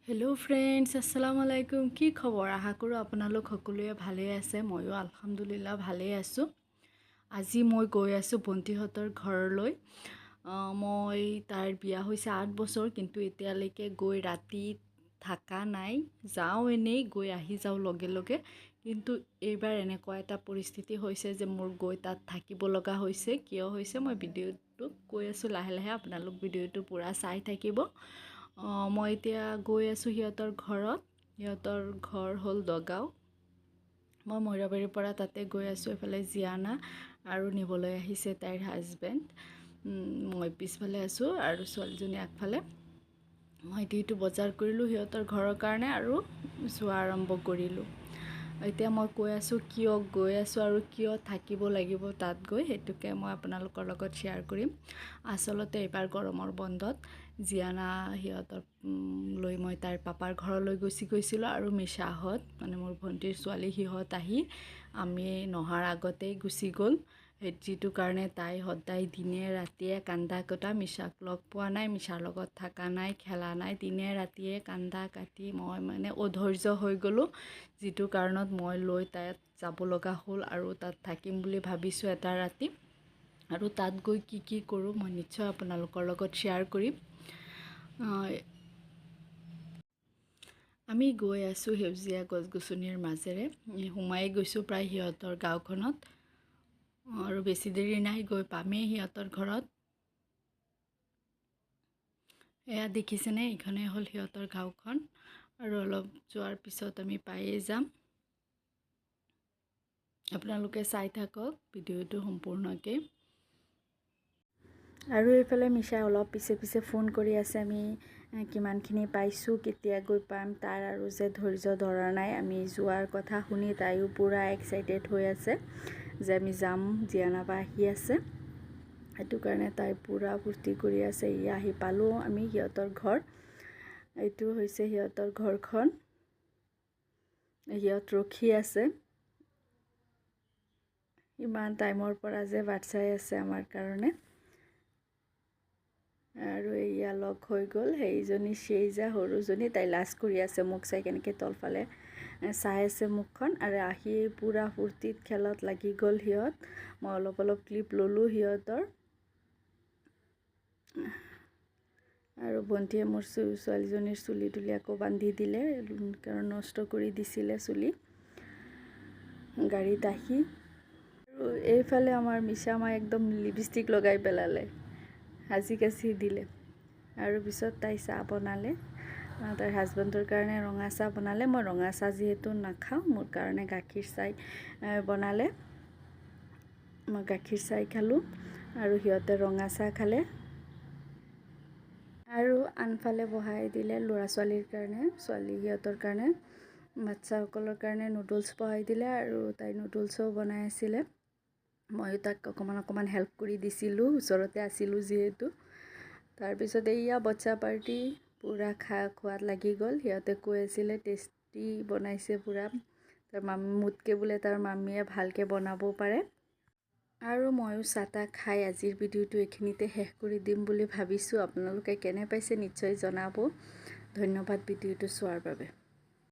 hello friends अस्सलामु आलाइकुम কি খবৰ আশা কৰো আপোনালোক সকলোৱে ভালে আছে ময়ো আলহামদুলিল্লাহ ভালে আছো আজি মই গৈ আছো বন্তিহতৰ ঘৰলৈ মই তাৰ বিয়া হৈছে 8 বছৰ কিন্তু এতিয়ালৈকে গৈ ৰাতি থাকা নাই যাও এনেই গৈ আহি যাও লগে লগে কিন্তু এইবাৰ এনেকুৱা এটা পৰিস্থিতি হৈছে যে মোৰ গৈ তাত থাকিব লগা হৈছে কিয় হৈছে মই ভিডিওটো কৈ আছো লাহে লাহে আপোনালোক ভিডিওটো পুৰা চাই থাকিব মই এতিয়া গৈ আছো হিয়তৰ ঘৰত হিয়তৰ ঘৰ হল দগাও মই মইৰাবাৰীৰ পৰা তাতে গৈ আছো এফালে জিয়ানা আৰু নিবলৈ আহিছে তাইৰ হাজবেন্ড মই পিছফালে আছো আৰু ছোৱালীজনী আগফালে মই দিটো বজাৰ কৰিলো হিয়তৰ ঘৰৰ কাৰণে আৰু যোৱা আৰম্ভ কৰিলো এতিয়া মই কৈ আছো কিয় গৈ আছো আৰু কিয় থাকিব লাগিব তাত গৈ হেতুকে মই আপোনালোকৰ লগত শেয়াৰ কৰিম আসলতে এবাৰ গৰমৰ বন্ধত জিয়ানা হিয়তৰ লৈ মই তাৰ পাপাৰ ঘৰলৈ গৈছিলো আৰু মিশাহত মানে মোৰ ভন্টিৰ ছোৱালী হিহত আহি আমি নহাৰ আগতেই গুছি গল হেতিটো কাৰণে তাই হদাই দিনে ৰাতিয়ে কান্দা কটা মিশাক লগ পোৱা নাই মিশাৰ লগত থাকা নাই খেলা নাই দিনে ৰাতিয়ে কান্দা কাটি মই মানে অধৈৰ্য হৈ গলো যেটো কাৰণত মই লৈ তাত যাব লগা হল আৰু তাত থাকিম বুলি ভাবিছো এটা ৰাতি আৰু তাত গৈ কি কৰো মই নিশ্চয় আপোনালোকৰ লগত শেয়াৰ কৰিম আমি গৈ আছো হেউজিয়া গছগছনিৰ মাজেৰে হুমাই গৈছো প্ৰায় হিয়তৰ গাঁওখনত আৰু বেছি দেৰি নাই গৈ পামেই হিয়তৰ ঘৰত এয়া দেখিছেনে ইখনে হল হিয়তৰ গাঁওখন আৰু অলপ যোৱাৰ পিছত আমি পাইয়ে যাম আপোনালোকে চাই থাকক ভিডিওটো সম্পূৰ্ণকৈ আৰু এইফালে মিশা অলপ পিছে ফোন কৰি আছে আমি কিমানখিনি পাইছো কেতিয়া গৈ পাম তাৰ আৰু যে ধৈৰ্য ধৰা নাই আমি যোৱাৰ কথা শুনি তাইও পুৰা এক্সাইটেড হৈ আছে যে আমি যাম জিয়ানাবা আহি আছে এটো কাৰণে তাই পুৰা ফুৰ্তি কৰি আছে ই আহি পালো আমি হিয়তৰ ঘৰ এইটো হৈছে হিয়তৰ ঘৰখন হিয়ত ৰখি আছে ইমান টাইমৰ পৰা যে বাটচাই আছে আমাৰ কাৰণে আৰু এয়া লগ হৈ গল হেইজনী সেইজা হৰুজনী তাই লাজ কৰি আছে মুখ চাই কেনেকৈ তলফালে চাই আছে মুখখন আৰু আহি পুৰা ফুৰ্তিত খেলত লাগি গল হিয়ত মই অলপ ক্লিপ ললো হিয়তৰ আৰু বন্তিয়ে মোৰ ছোৱালীজনীৰ চুলি তুলি আকৌ বান্ধি দিলে কাৰণ নষ্ট কৰি দিছিলে চুলি গাড়ীত আহি আৰু এইফালে আমাৰ মিশামা একদম লিপষ্টিক লগাই পেলালে হাজি কাছি দিলে আৰু পিছত তাই চাহ বনালে তাইৰ হাজবেণ্ডৰ কাৰণে ৰঙা চাহ বনালে মই ৰঙা চাহ যেহেতু নাখাওঁ মোৰ কাৰণে গাখীৰ চাহ বনালে মই গাখীৰ চাহ খালো আৰু হিয়তে ৰঙা চাহ খালে আৰু আনফালে বহাই দিলে ল'ৰা ছোৱালীৰ কাৰণে ছোৱালী হিয়তৰ কাৰণে বাচ্চাসকলৰ কাৰণে নুডলছ বহাই দিলে আৰু তাই নুডলছও বনাই আছিলে ময়ো তাক অকমান হেল্প কৰি দিছিলো ওচৰতে আছিলো যেহেতু তাৰ পিছত এইয়া বাচ্চা পাৰ্টি পুৰা খোৱাত লাগি গল হিয়তে কৈ আছিলে টেষ্টি বনাইছে পুৰা তাৰ মুতকে বোলে তাৰ মাম্মিয়ে ভালকে বনাব পাৰে আৰু ময়ো চাটা খাই আজিৰ ভিডিওটো এখিনিতে শেষ কৰি দিম বুলি ভাবিছো আপোনালোকে কেনে পাইছে নিশ্চয় জনাব ধন্যবাদ ভিডিওটো চোৱাৰ বাবে